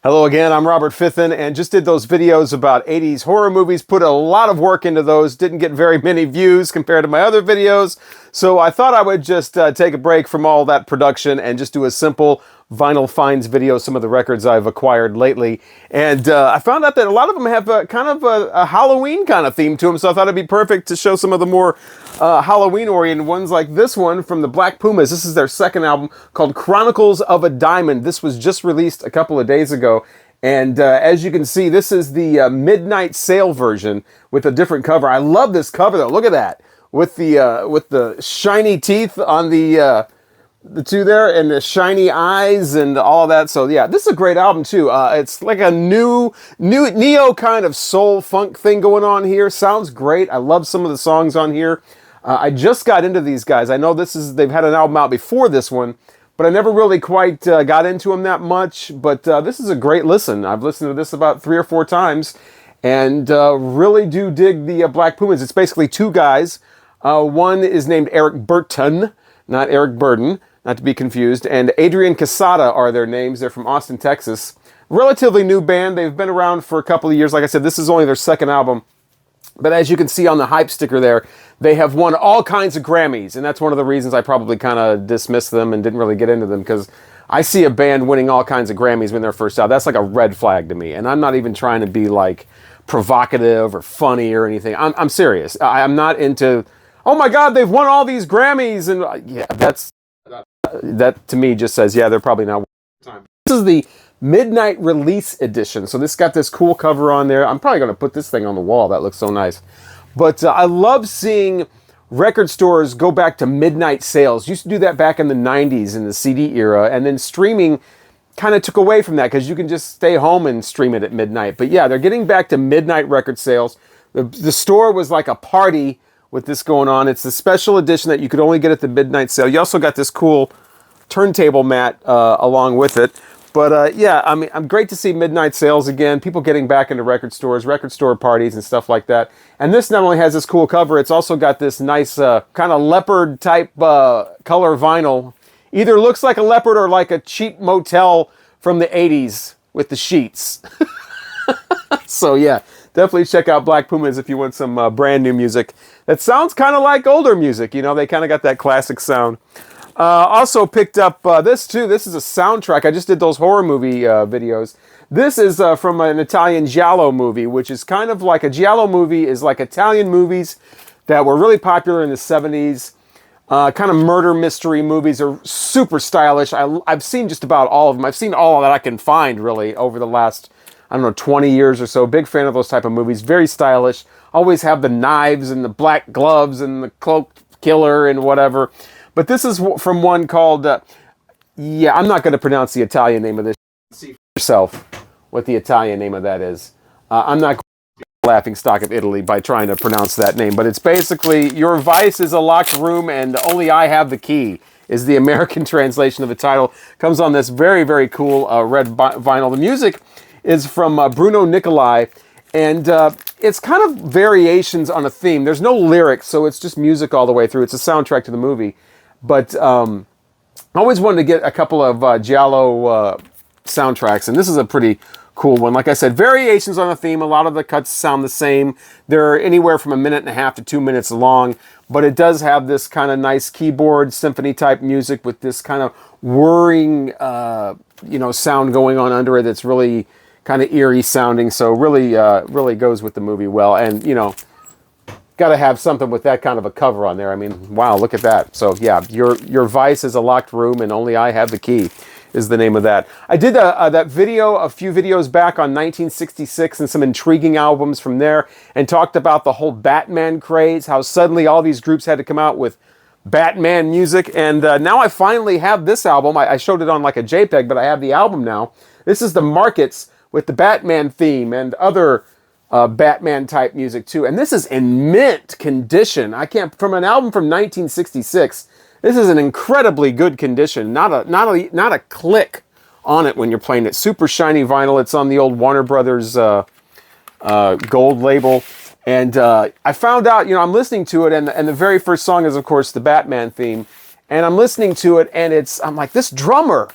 Hello again, I'm Robert Fithen, and just did those videos about 80s horror movies, put a lot of work into those, didn't get very many views compared to my other videos, so I thought I would just take a break from all that production and just do a simple vinyl finds video, some of the records I've acquired lately. And I found out that a lot of them have a Halloween kind of theme to them, so I thought it'd be perfect to show some of the more Halloween-oriented ones, like this one from the Black Pumas. This is their second album called Chronicles of a Diamond. This was just released a couple of days ago. And as you can see, this is the midnight sale version with a different cover. I love this cover though. Look at that, with the shiny teeth on the two there, and the shiny eyes and all of that. So yeah, this is a great album too. It's like a new neo kind of soul funk thing going on here. Sounds great. I love some of the songs on here. I just got into these guys. I know they've had an album out before this one, but I never really quite got into them that much. But this is a great listen. I've listened to this about 3 or 4 times, and really do dig the Black Pumas. It's basically two guys. One is named Eric Burton, not Eric Burden, not to be confused, and Adrian Casada are their names. They're from Austin, Texas. Relatively new band. They've been around for a couple of years. Like I said, this is only their second album. But as you can see on the hype sticker there, they have won all kinds of Grammys, and that's one of the reasons I probably kind of dismissed them and didn't really get into them, because I see a band winning all kinds of Grammys when they're first out. That's like a red flag to me, and I'm not even trying to be like provocative or funny or anything. I'm serious. I'm not into, oh my God, they've won all these Grammys, and yeah, that to me just says, yeah, they're probably not. This is the Midnight Release Edition. So this got this cool cover on there. I'm probably going to put this thing on the wall. That looks so nice. But I love seeing record stores go back to midnight sales. Used to do that back in the 90s in the CD era. And then streaming kind of took away from that, because you can just stay home and stream it at midnight. But yeah, they're getting back to midnight record sales. The store was like a party with this going on. It's the special edition that you could only get at the midnight sale. You also got this cool turntable mat along with it. But yeah, I mean, I'm great to see midnight sales again, people getting back into record stores, record store parties and stuff like that. And this not only has this cool cover, it's also got this nice kind of leopard type color vinyl. Either looks like a leopard or like a cheap motel from the 80s with the sheets. So yeah, definitely check out Black Pumas if you want some brand new music that sounds kind of like older music. You know, they kind of got that classic sound. Also picked up this too. This is a soundtrack. I just did those horror movie videos. This is from an Italian giallo movie, which is kind of like a giallo movie is like Italian movies that were really popular in the 70s. Kind of murder mystery movies are super stylish. I've seen just about all of them. I've seen all that I can find really over the last, I don't know, 20 years or so. Big fan of those type of movies. Very stylish. Always have the knives and the black gloves and the cloaked killer and whatever. But this is from one called, yeah, I'm not going to pronounce the Italian name of this. See for yourself what the Italian name of that is. I'm not going to be the laughing stock of Italy by trying to pronounce that name. But it's basically, your vice is a locked room and only I have the key, is the American translation of the title. Comes on this very, very cool red vinyl. The music is from Bruno Nicolai. And it's kind of variations on a theme. There's no lyrics, so it's just music all the way through. It's a soundtrack to the movie. But I always wanted to get a couple of giallo soundtracks, and this is a pretty cool one. Like I said, variations on a theme. A lot of the cuts sound the same. They're anywhere from 1.5 minutes to 2 minutes long, but it does have this kind of nice keyboard symphony type music with this kind of whirring, sound going on under it that's really kind of eerie sounding. So really goes with the movie well. And, got to have something with that kind of a cover on there. I mean, wow, look at that. So yeah, your vice is a locked room and only I have the key is the name of that. I did that video a few videos back on 1966 and some intriguing albums from there, and talked about the whole Batman craze, how suddenly all these groups had to come out with Batman music. And now I finally have this album. I showed it on like a JPEG, but I have the album now. This is the Markets with the Batman theme and other Batman type music too, and this is in mint condition. From an album from 1966. This is an incredibly good condition. Not a click on it when you're playing it. Super shiny vinyl. It's on the old Warner Brothers gold label, and I found out. I'm listening to it, and the very first song is of course the Batman theme, and I'm listening to it, and I'm like, this drummer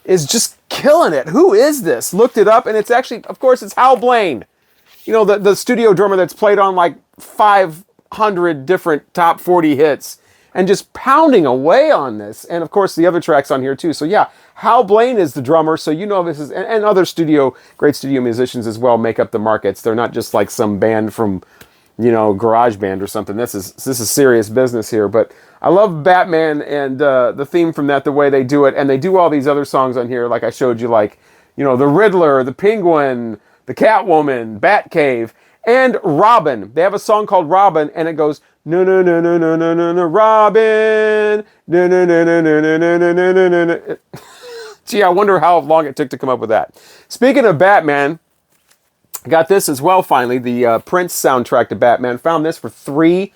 is just killing it. Who is this? Looked it up, and it's actually, of course, it's Hal Blaine. You know, the studio drummer that's played on like 500 different top 40 hits and just pounding away on this. And of course, the other tracks on here too. So yeah, Hal Blaine is the drummer. So you know this is, and other great studio musicians as well make up the markets. They're not just like some band from, you know, garage band or something. This is serious business here. But I love Batman and the theme from that, the way they do it. And they do all these other songs on here, like I showed you, like, you know, the Riddler, the Penguin, the Catwoman, Batcave, and Robin. They have a song called Robin, and it goes, no, no, no, no, no, no, no, no, Robin, no, no, no, no, no, no, no, no, no, no, no. Gee, I wonder how long it took to come up with that. Speaking of Batman, I got this as well finally, the Prince soundtrack to Batman. Found this for $3.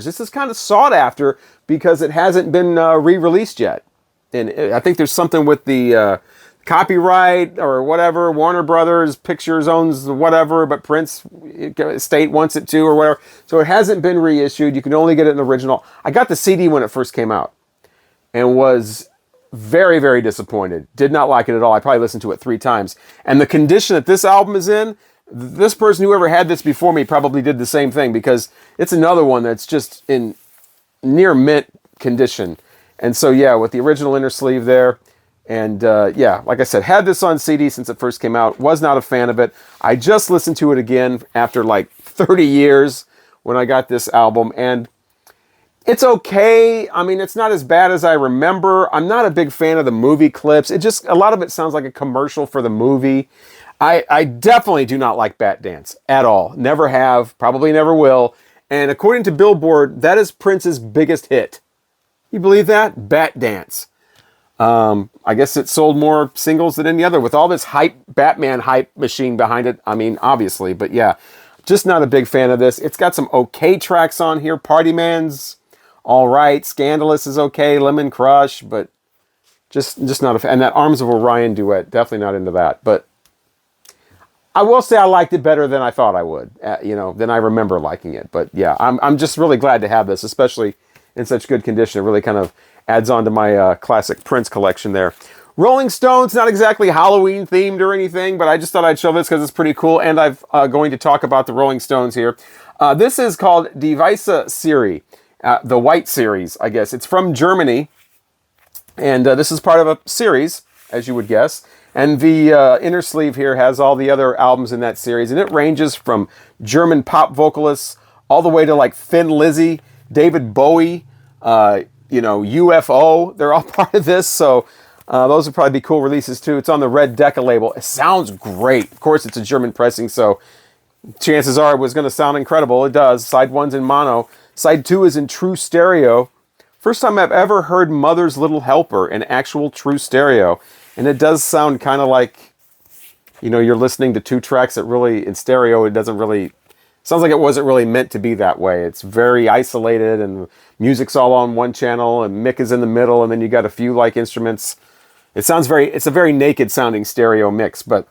This is kind of sought after because it hasn't been re-released yet. And I think there's something with the copyright or whatever. Warner Brothers Pictures owns whatever, but Prince estate wants it too or whatever. So it hasn't been reissued. You can only get it in the original. I got the CD when it first came out and was very, very disappointed. Did not like it at all. I probably listened to it 3 times. And the condition that this album is in, this person who ever had this before me probably did the same thing, because it's another one that's just in near mint condition. And so yeah, with the original inner sleeve there. And yeah, like I said, had this on CD since it first came out. Was not a fan of it. I just listened to it again after like 30 years when I got this album. And it's okay. I mean, it's not as bad as I remember. I'm not a big fan of the movie clips. It just, a lot of it sounds like a commercial for the movie. I definitely do not like Bat Dance at all. Never have, probably never will. And according to Billboard, that is Prince's biggest hit. You believe that? Bat Dance. I guess it sold more singles than any other with all this hype, Batman hype machine behind it. I mean, obviously, but yeah, just not a big fan of this. It's got some okay tracks on here. Party Man's all right. Scandalous is okay. Lemon Crush, but just not a fan. And that Arms of Orion duet, definitely not into that. But I will say I liked it better than I thought I would, you know, than I remember liking it. But yeah, I'm just really glad to have this, especially in such good condition. It really kind of adds on to my classic Prince collection there. Rolling Stones, not exactly Halloween themed or anything, but I just thought I'd show this because it's pretty cool. And I'm going to talk about the Rolling Stones here. This is called Die Weiße Serie, the White Series, I guess. It's from Germany. And this is part of a series, as you would guess. And the inner sleeve here has all the other albums in that series. And it ranges from German pop vocalists all the way to like Thin Lizzy, David Bowie, you know, UFO. They're all part of this. So those would probably be cool releases too. It's on the Red Decca label. It sounds great. Of course, it's a German pressing, so chances are it was going to sound incredible. It does. Side 1's in mono. Side 2 is in true stereo. First time I've ever heard Mother's Little Helper in actual true stereo. And it does sound kind of like, you know, you're listening to 2 tracks that really, in stereo, it doesn't really, sounds like it wasn't really meant to be that way. It's very isolated and music's all on one channel and Mick is in the middle and then you got a few like instruments. It sounds it's a very naked sounding stereo mix, but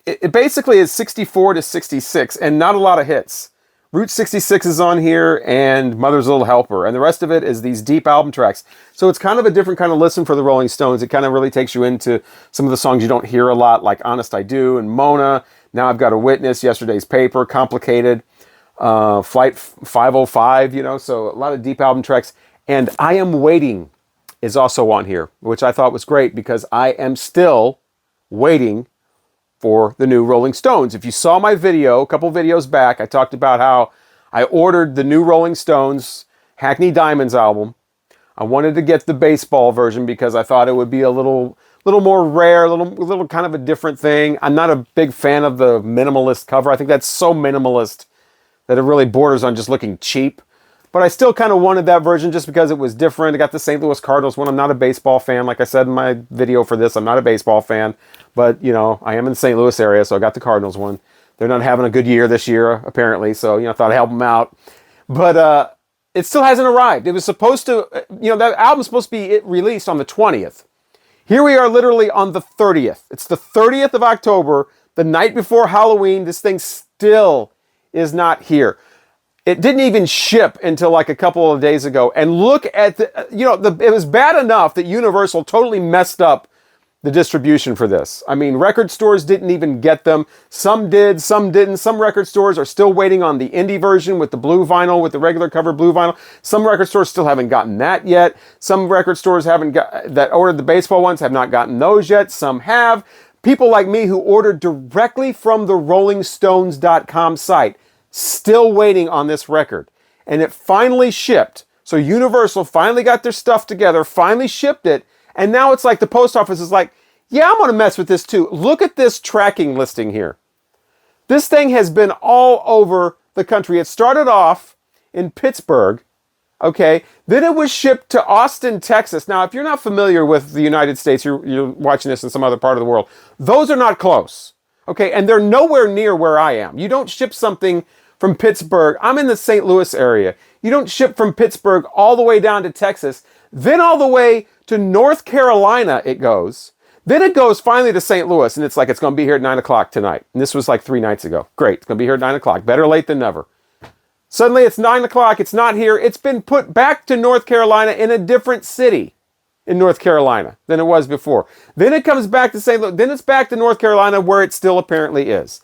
it basically is 64 to 66 and not a lot of hits. Route 66 is on here and Mother's Little Helper. And the rest of it is these deep album tracks. So it's kind of a different kind of listen for the Rolling Stones. It kind of really takes you into some of the songs you don't hear a lot, like Honest I Do and Mona. Now I've Got a Witness, Yesterday's Paper, Complicated, Flight 505, you know. So a lot of deep album tracks. And I Am Waiting is also on here, which I thought was great because I am still waiting for the new Rolling Stones. If you saw my video, a couple videos back, I talked about how I ordered the new Rolling Stones Hackney Diamonds album. I wanted to get the baseball version because I thought it would be a little more rare, a little kind of a different thing. I'm not a big fan of the minimalist cover. I think that's so minimalist that it really borders on just looking cheap. But I still kind of wanted that version just because it was different. I got the St. Louis Cardinals one. I'm not a baseball fan. Like I said in my video for this, I'm not a baseball fan. But, you know, I am in the St. Louis area, so I got the Cardinals one. They're not having a good year this year, apparently. So, you know, I thought I'd help them out. But it still hasn't arrived. It was supposed to, you know, that album's supposed to be released on the 20th. Here we are literally on the 30th. It's the 30th of October, the night before Halloween. This thing still is not here. It didn't even ship until like a couple of days ago. And look at the, you know, it was bad enough that Universal totally messed up the distribution for this. I mean, record stores didn't even get them. Some did, some didn't. Some record stores are still waiting on the indie version with the blue vinyl, with the regular cover blue vinyl. Some record stores still haven't gotten that yet. Some record stores that ordered the baseball ones have not gotten those yet. Some have. People like me who ordered directly from the RollingStones.com site, still waiting on this record. And it finally shipped. So Universal finally got their stuff together, finally shipped it, and now it's like the post office is like, yeah, I'm going to mess with this too. Look at this tracking listing here. This thing has been all over the country. It started off in Pittsburgh, okay? Then it was shipped to Austin, Texas. Now, if you're not familiar with the United States, you're watching this in some other part of the world, those are not close, okay? And they're nowhere near where I am. You don't ship something from Pittsburgh. I'm in the St. Louis area. You don't ship from Pittsburgh all the way down to Texas, then all the way to North Carolina it goes. Then it goes finally to St. Louis, and it's like, it's going to be here at 9 o'clock tonight. And this was like 3 nights ago. Great, it's going to be here at 9 o'clock. Better late than never. Suddenly it's 9 o'clock, it's not here. It's been put back to North Carolina in a different city in North Carolina than it was before. Then it comes back to St. Louis. Then it's back to North Carolina where it still apparently is.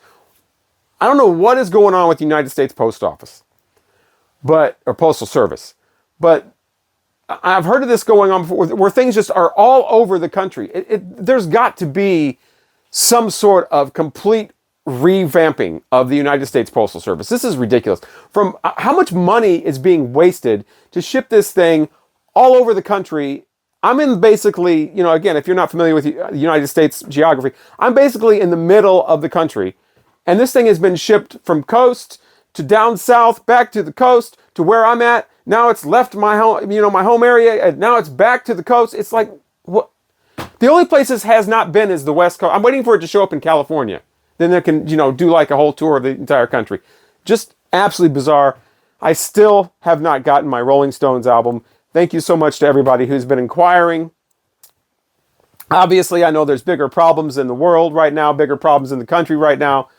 I don't know what is going on with the United States Post Office, or Postal Service, but I've heard of this going on before, where things just are all over the country. There's got to be some sort of complete revamping of the United States Postal Service. This is ridiculous. From how much money is being wasted to ship this thing all over the country. I'm in basically, again, if you're not familiar with the United States geography, I'm basically in the middle of the country. And this thing has been shipped from coast to down south, back to the coast, to where I'm at. Now it's left my home, my home area, and now it's back to the coast. It's like, what? The only place this has not been is the West Coast. I'm waiting for it to show up in California. Then they can, do like a whole tour of the entire country. Just absolutely bizarre. I still have not gotten my Rolling Stones album. Thank you so much to everybody who's been inquiring. Obviously, I know there's bigger problems in the world right now, bigger problems in the country right now.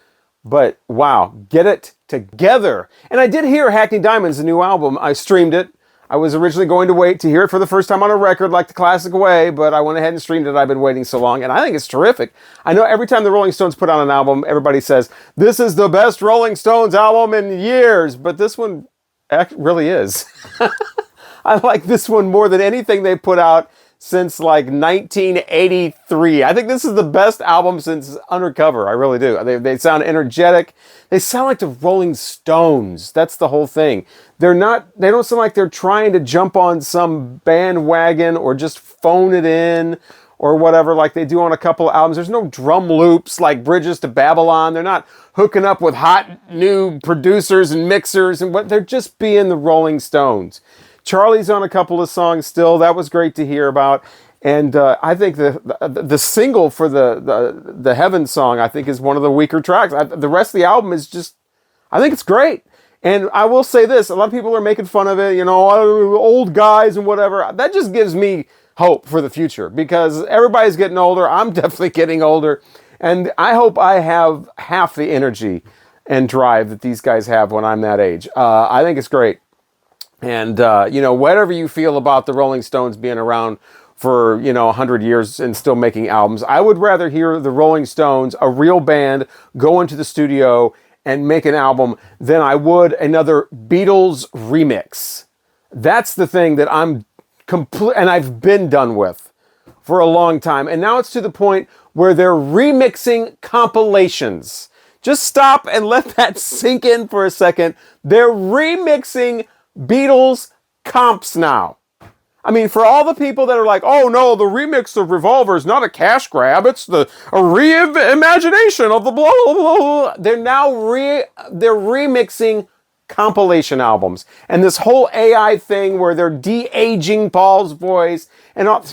But wow, get it together. And I did hear Hackney Diamonds, the new album. I streamed it. I was originally going to wait to hear it for the first time on a record like the classic way, but I went ahead and streamed it. I've been waiting so long, and I think it's terrific. I know every time the Rolling Stones put out an album, everybody says, this is the best Rolling Stones album in years, but this one really is. I like this one more than anything they put out since like 1983. I think this is the best album since Undercover. I really do. They sound energetic. They sound like the Rolling Stones. That's the whole thing. They don't sound like they're trying to jump on some bandwagon or just phone it in or whatever like they do on a couple of albums. There's no drum loops like Bridges to Babylon. They're not hooking up with hot new producers and mixers and what. They're just being the Rolling Stones. Charlie's on a couple of songs still. That was great to hear about. And I think the single for the Heaven song, I think, is one of the weaker tracks. The rest of the album is just, I think it's great. And I will say this, a lot of people are making fun of it, old guys and whatever. That just gives me hope for the future because everybody's getting older. I'm definitely getting older. And I hope I have half the energy and drive that these guys have when I'm that age. I think it's great. And, whatever you feel about the Rolling Stones being around for, 100 years and still making albums, I would rather hear the Rolling Stones, a real band, go into the studio and make an album than I would another Beatles remix. That's the thing that I'm and I've been done with for a long time. And now it's to the point where they're remixing compilations. Just stop and let that sink in for a second. They're remixing Beatles comps now. I mean, for all the people that are like, oh no, the remix of Revolver is not a cash grab, it's a reimagination of the blah, blah, blah. They're now they're remixing compilation albums. And this whole AI thing where they're de-aging Paul's voice and all,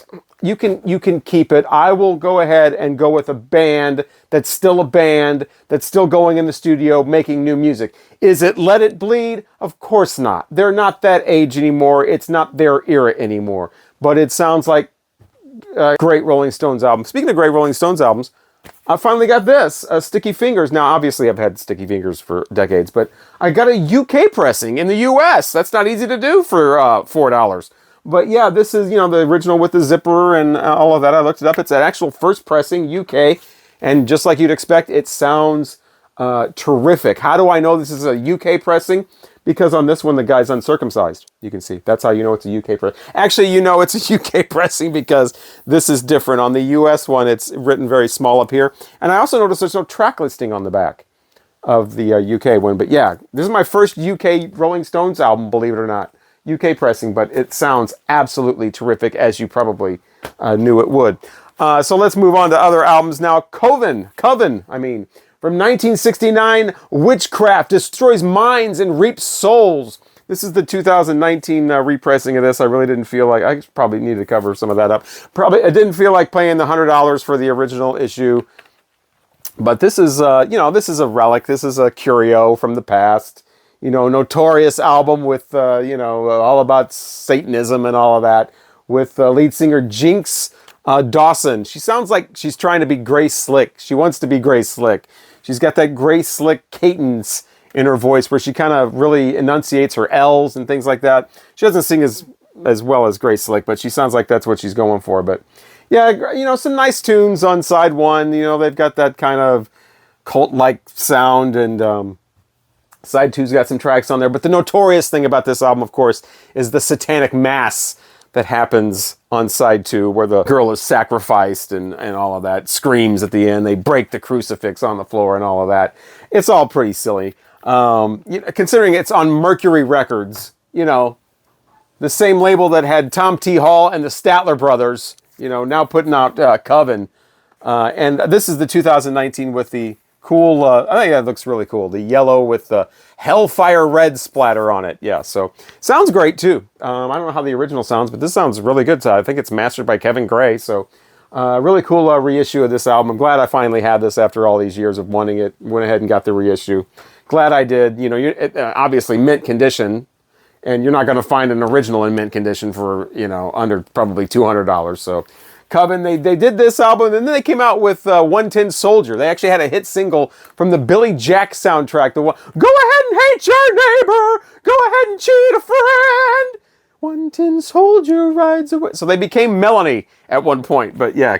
you can keep it. I will go ahead and go with a band that's still going in the studio making new music. Is it Let It Bleed? Of course not. They're not that age anymore. It's not their era anymore. But it sounds like a great Rolling Stones album. Speaking of great Rolling Stones albums, I finally got this, Sticky Fingers. Now, obviously, I've had Sticky Fingers for decades, but I got a UK pressing in the US. That's not easy to do for $4. But yeah, this is, the original with the zipper and all of that. I looked it up. It's an actual first pressing, UK. And just like you'd expect, it sounds terrific. How do I know this is a UK pressing? Because on this one, the guy's uncircumcised. You can see. That's how you know it's a UK pressing. Actually, you know it's a UK pressing because this is different. On the US one, it's written very small up here. And I also noticed there's no track listing on the back of the UK one. But yeah, this is my first UK Rolling Stones album, believe it or not. UK pressing, but it sounds absolutely terrific, as you probably knew it would. So let's move on to other albums now. Coven, from 1969, Witchcraft destroys minds and reaps souls. This is the 2019 repressing of this. I really didn't feel like, I probably needed to cover some of that up. I didn't feel like paying the $100 for the original issue. But this is, this is a relic. This is a curio from the past. Notorious album with, all about Satanism and all of that. With lead singer Jinx Dawson. She sounds like she's trying to be Grace Slick. She wants to be Grace Slick. She's got that Grace Slick cadence in her voice where she kind of really enunciates her L's and things like that. She doesn't sing as well as Grace Slick, but she sounds like that's what she's going for. But yeah, some nice tunes on side one. They've got that kind of cult-like sound, and side two's got some tracks on there. But the notorious thing about this album, of course, is the satanic mass that happens on side two, where the girl is sacrificed and all of that, screams at the end. They break the crucifix on the floor and all of that. It's all pretty silly. Considering it's on Mercury Records, the same label that had Tom T. Hall and the Statler Brothers, now putting out Coven. And this is the 2019 with the cool, I think that looks really cool. The yellow with the Hellfire Red splatter on it. Yeah, so sounds great too. I don't know how the original sounds, but this sounds really good. So I think it's mastered by Kevin Gray. So really cool reissue of this album. I'm glad I finally had this after all these years of wanting it. Went ahead and got the reissue. Glad I did. Obviously mint condition, and you're not going to find an original in mint condition for, under probably $200. So Coven, they did this album, and then they came out with 110 Soldier. They actually had a hit single from the Billy Jack soundtrack. The one, go ahead and hate your neighbor, go ahead and cheat a friend. 110 Soldier rides away. So they became Melanie at one point. But yeah,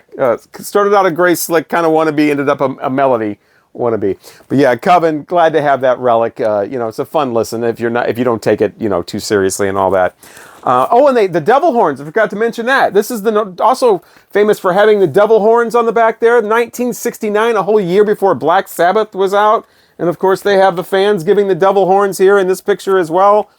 started out a Grace Slick kind of wannabe, ended up a Melody wannabe. But yeah, Coven, glad to have that relic. It's a fun listen if you don't take it, too seriously and all that. And the devil horns, I forgot to mention that. This is also famous for having the devil horns on the back there. 1969, a whole year before Black Sabbath was out. And of course, they have the fans giving the devil horns here in this picture as well.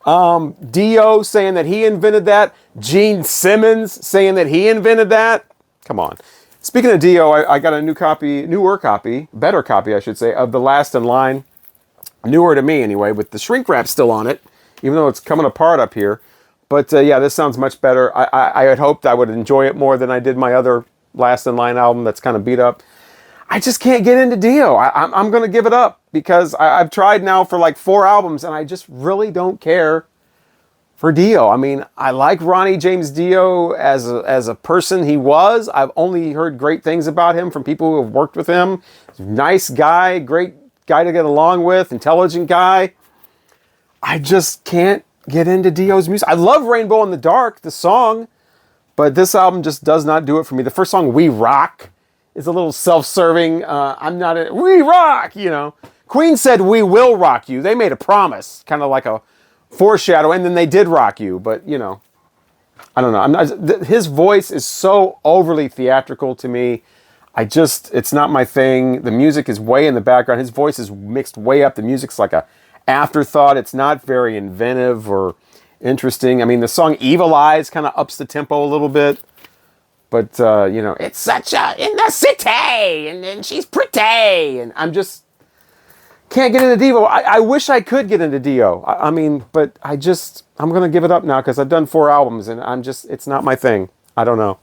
Dio saying that he invented that. Gene Simmons saying that he invented that. Come on. Speaking of Dio, I got a better copy, I should say, of The Last in Line. Newer to me anyway, with the shrink wrap still on it, even though it's coming apart up here. But yeah, this sounds much better. I had hoped I would enjoy it more than I did my other Last in Line album that's kind of beat up. I just can't get into Dio. I'm going to give it up because I've tried now for like 4 albums and I just really don't care for Dio. I mean, I like Ronnie James Dio as a person. He was. I've only heard great things about him from people who have worked with him. Nice guy, great guy to get along with, intelligent guy. I just can't get into Dio's music. I love Rainbow in the Dark, the song, but this album just does not do it for me. The first song, We Rock, is a little self-serving. We rock, Queen said, we will rock you. They made a promise, kind of like a foreshadow, and then they did rock you, but, I don't know. His voice is so overly theatrical to me. It's not my thing. The music is way in the background. His voice is mixed way up. The music's like a afterthought. It's not very inventive or interesting. I mean, the song Evil Eyes kind of ups the tempo a little bit. But, it's such in the city, and then she's pretty, and I'm just can't get into Dio. I wish I could get into Dio. But I'm going to give it up now because I've done 4 albums, and it's not my thing. I don't know.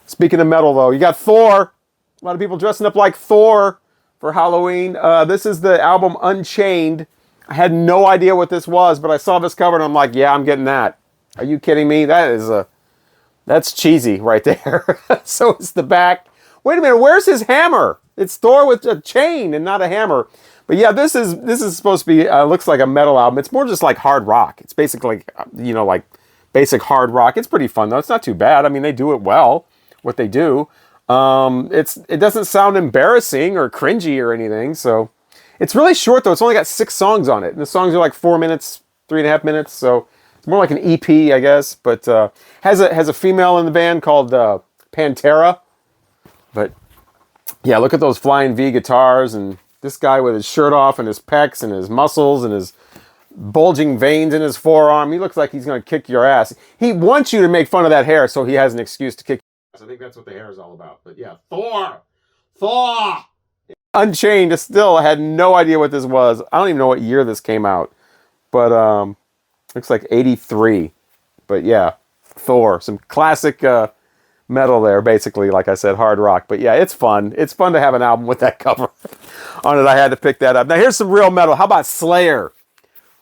Speaking of metal, though, you got Thor. A lot of people dressing up like Thor for Halloween. This is the album Unchained. I had no idea what this was, but I saw this cover and I'm like, yeah, I'm getting that. Are you kidding me? That's cheesy right there. So it's the back. Wait a minute, where's his hammer? It's Thor with a chain and not a hammer. But yeah, this is supposed to be, looks like a metal album. It's more just like hard rock. It's basically, like basic hard rock. It's pretty fun though. It's not too bad. I mean, they do it well, what they do. It doesn't sound embarrassing or cringy or anything. So it's really short though. It's only got 6 songs on it, and the songs are like 4 minutes, 3.5 minutes. So it's more like an EP, I guess. But has a female in the band called Pantera. But yeah, look at those flying V guitars, and this guy with his shirt off and his pecs and his muscles and his bulging veins in his forearm. He looks like he's going to kick your ass. He wants you to make fun of that hair so he has an excuse to kick your ass. I think that's what the hair is all about. But yeah, Thor! Unchained, I still had no idea what this was. I don't even know what year this came out. But looks like 83. But yeah, Thor. Some classic metal there, basically, like I said, hard rock. But yeah, it's fun. It's fun to have an album with that cover on it. I had to pick that up. Now here's some real metal. How about Slayer?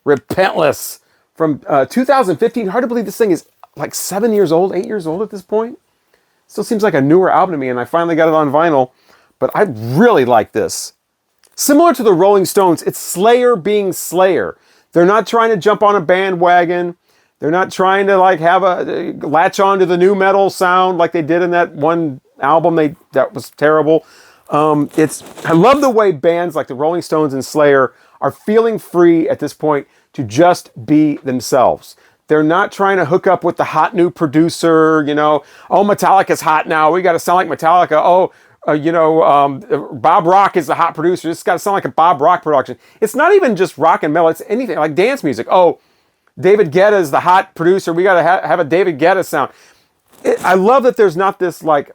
Repentless from 2015. Hard to believe this thing is like 7 years old, 8 years old at this point. Still seems like a newer album to me, and I finally got it on vinyl. But I really like this. Similar to the Rolling Stones, it's Slayer being Slayer. They're not trying to jump on a bandwagon. They're not trying to like have a latch on to the new metal sound like they did in that one album that was terrible. I love the way bands like the Rolling Stones and Slayer are feeling free at this point to just be themselves. They're not trying to hook up with the hot new producer, you know, oh, Metallica's hot now, we got to sound like Metallica. Oh, Bob Rock is the hot producer. This got to sound like a Bob Rock production. It's not even just rock and metal. It's anything like dance music. Oh, David Guetta is the hot producer. We got to have a David Guetta sound. I love that there's not this like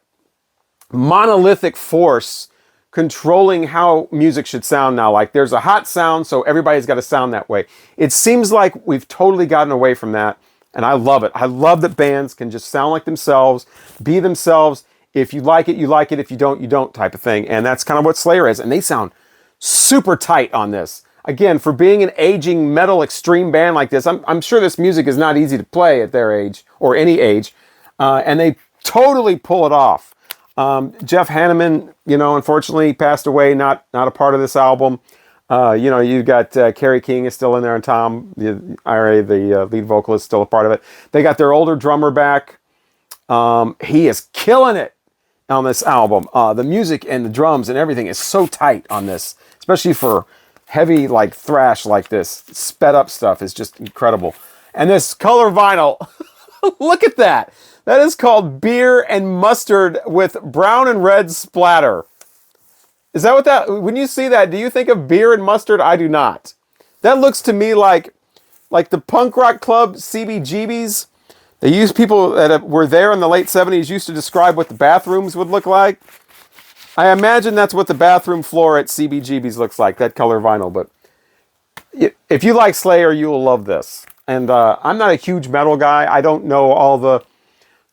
monolithic force controlling how music should sound now. Like there's a hot sound, so everybody's got to sound that way. It seems like we've totally gotten away from that, and I love it. I love that bands can just sound like themselves, be themselves. If you like it, you like it. If you don't, you don't type of thing. And that's kind of what Slayer is. And they sound super tight on this. Again, for being an aging metal extreme band like this, I'm sure this music is not easy to play at their age or any age. And they totally pull it off. Jeff Hanneman, unfortunately passed away, not a part of this album. You got Kerry King is still in there, and Tom, the lead vocalist, still a part of it. They got their older drummer back. He is killing it on this album. The music and the drums and everything is so tight on this, especially for heavy like thrash like this. Sped up stuff is just incredible. And this color vinyl, look at that. That is called Beer and Mustard with brown and red splatter. Is that what when you see that, do you think of beer and mustard? I do not. That looks to me like the punk rock club CBGB's. They used people that were there in the late 70s used to describe what the bathrooms would look like. I imagine that's what the bathroom floor at CBGB's looks like, that color vinyl. But if you like Slayer, you will love this. And I'm not a huge metal guy. I don't know all the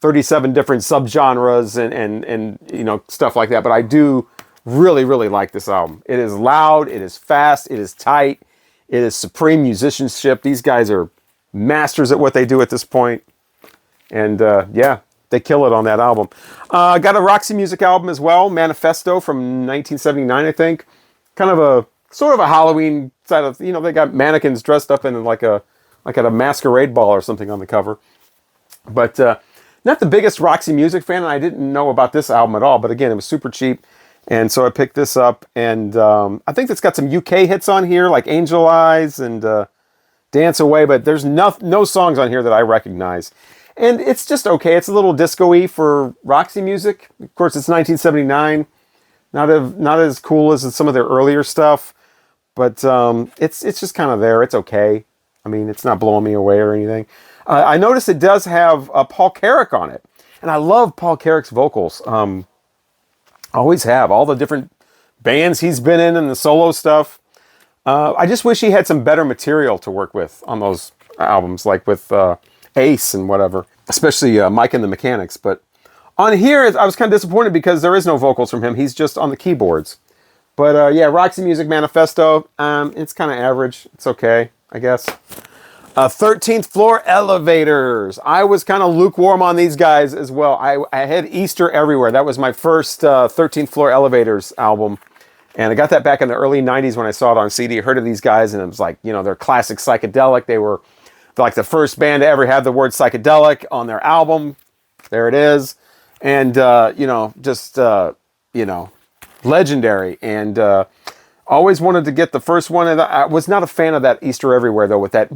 37 different subgenres and stuff like that. But I do really, really like this album. It is loud. It is fast. It is tight. It is supreme musicianship. These guys are masters at what they do at this point. And they kill it on that album. Got a Roxy Music album as well, Manifesto from 1979, I think. Kind of a sort of a Halloween side of, they got mannequins dressed up in like at a masquerade ball or something on the cover. But not the biggest Roxy Music fan, and I didn't know about this album at all. But again, it was super cheap, and so I picked this up. And I think it's got some UK hits on here, like Angel Eyes and Dance Away. But there's no songs on here that I recognize. And it's just okay. It's a little disco-y for Roxy Music. Of course, it's 1979. Not as cool as some of their earlier stuff. But it's just kind of there. It's okay. I mean, it's not blowing me away or anything. I noticed it does have Paul Carrack on it. And I love Paul Carrack's vocals. Always have. All the different bands he's been in and the solo stuff. I just wish he had some better material to work with on those albums, like with Ace and whatever, especially Mike and the Mechanics. But on here, I was kind of disappointed because there is no vocals from him. He's just on the keyboards. But Roxy Music Manifesto, it's kind of average. It's okay, I guess. 13th Floor Elevators. I was kind of lukewarm on these guys as well. I had Easter Everywhere. That was my first 13th Floor Elevators album. And I got that back in the early 90s when I saw it on CD. I heard of these guys, and it was like, they're classic psychedelic. They were like the first band to ever have the word psychedelic on their album. There it is. And, you know, just, you know, legendary. And always wanted to get the first one. And I was not a fan of that Easter Everywhere, though, with that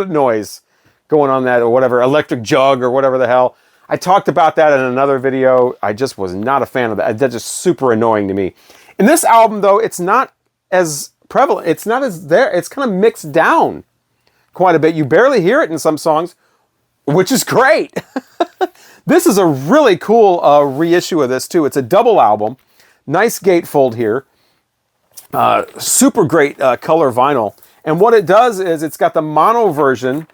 noise going on, that or whatever, electric jug or whatever the hell. I talked about that in another video. I just was not a fan of that. That's just super annoying to me. In this album, though, it's not as prevalent. It's not as there. It's kind of mixed down quite a bit. You barely hear it in some songs, which is great. This is a really cool reissue of this, too. It's a double album. Nice gatefold here. Super great color vinyl. And what it does is it's got the mono version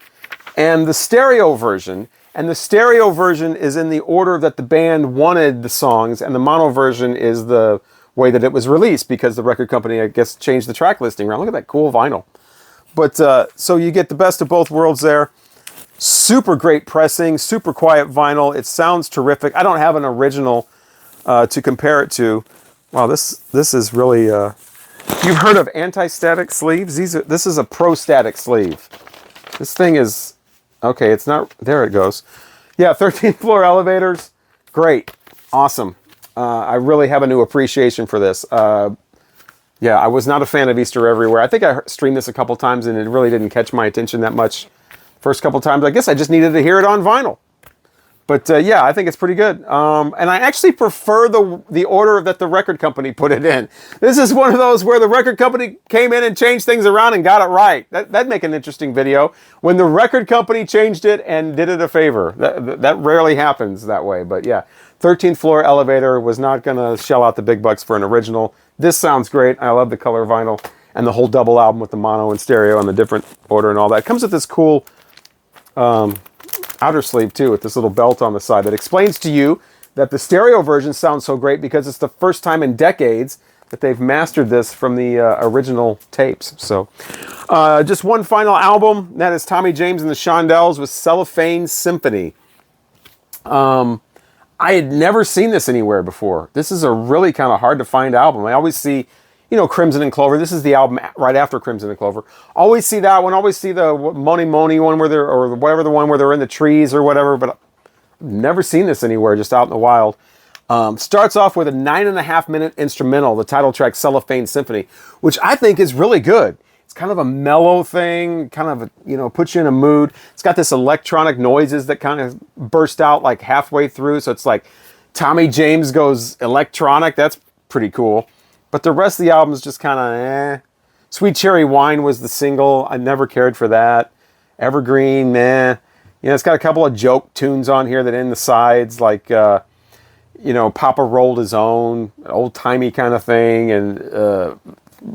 and the stereo version. And the stereo version is in the order that the band wanted the songs, and the mono version is the way that it was released, because the record company, I guess, changed the track listing around. Look at that cool vinyl. But so you get the best of both worlds there. Super great pressing, super quiet vinyl. It sounds terrific. I don't have an original to compare it to. Wow, this is really... You've heard of anti-static sleeves? This is a pro-static sleeve. This thing is... Okay, it's not... There it goes. Yeah, 13th floor elevators. Great. Awesome. I really have a new appreciation for this. Yeah, I was not a fan of Easter Everywhere. I think I streamed this a couple times and it really didn't catch my attention that much. First couple times, I guess I just needed to hear it on vinyl. But yeah, I think it's pretty good. And I actually prefer the order that the record company put it in. This is one of those where the record company came in and changed things around and got it right. That'd make an interesting video. When the record company changed it and did it a favor. That rarely happens that way. But yeah, 13th floor elevator was not going to shell out the big bucks for an original. This sounds great. I love the color vinyl and the whole double album with the mono and stereo and the different order and all that. It comes with this cool... outer sleeve too, with this little belt on the side that explains to you that the stereo version sounds so great because it's the first time in decades that they've mastered this from the original tapes. So just one final album, that is Tommy James and the Shondells with Cellophane Symphony. I had never seen this anywhere before. This is a really kind of hard to find album. I always see, you know, Crimson and Clover. This is the album right after Crimson and Clover. Always see that one. Always see the Moni Moni one where they're, or whatever the one where they're in the trees or whatever. But I've never seen this anywhere, just out in the wild. Starts off with a 9.5-minute instrumental, the title track Cellophane Symphony, which I think is really good. It's kind of a mellow thing, kind of, you know, puts you in a mood. It's got this electronic noises that kind of burst out like halfway through. So it's like Tommy James goes electronic. That's pretty cool. But the rest of the album is just kind of eh. Sweet Cherry Wine was the single. I never cared for that. Evergreen, nah. You know, it's got a couple of joke tunes on here that end the sides, like, you know, Papa Rolled His Own, old-timey kind of thing. And,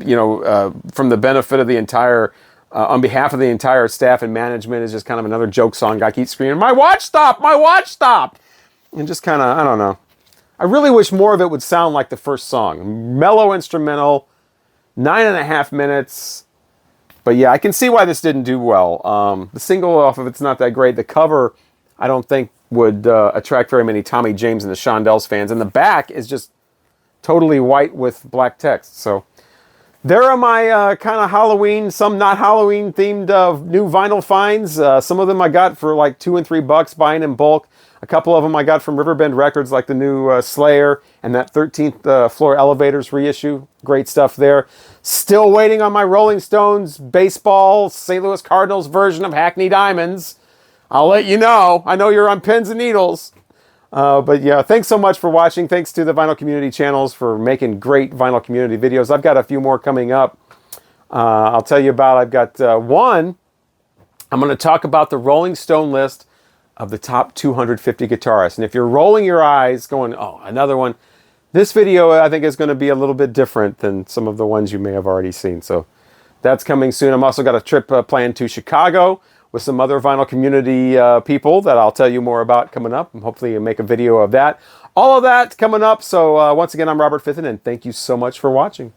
you know, from the benefit of the entire, on behalf of the entire staff and management, is just kind of another joke song. Guy keeps screaming, "My watch stopped! My watch stopped!" And just kind of, I don't know. I really wish more of it would sound like the first song. Mellow instrumental, 9.5 minutes. But yeah, I can see why this didn't do well. The single off of it's not that great. The cover, I don't think, would attract very many Tommy James and the Shondells fans. And the back is just totally white with black text. So there are my kind of Halloween, some not Halloween themed new vinyl finds. Some of them I got for like $2 and $3 buying in bulk. A couple of them I got from Riverbend Records, like the new Slayer and that 13th Floor Elevators reissue. Great stuff there. Still waiting on my Rolling Stones baseball St. Louis Cardinals version of Hackney Diamonds. I'll let you know. I know you're on pins and needles. But yeah, thanks so much for watching. Thanks to the Vinyl Community channels for making great Vinyl Community videos. I've got a few more coming up. I'll tell you about, I've got one. I'm going to talk about the Rolling Stone list of the top 250 guitarists. And if you're rolling your eyes going, oh, another one, this video I think is going to be a little bit different than some of the ones you may have already seen. So that's coming soon. I'm also got a trip planned to Chicago with some other Vinyl Community people that I'll tell you more about coming up. And hopefully you'll make a video of that. All of that coming up. So once again, I'm Robert Fitton, and thank you so much for watching.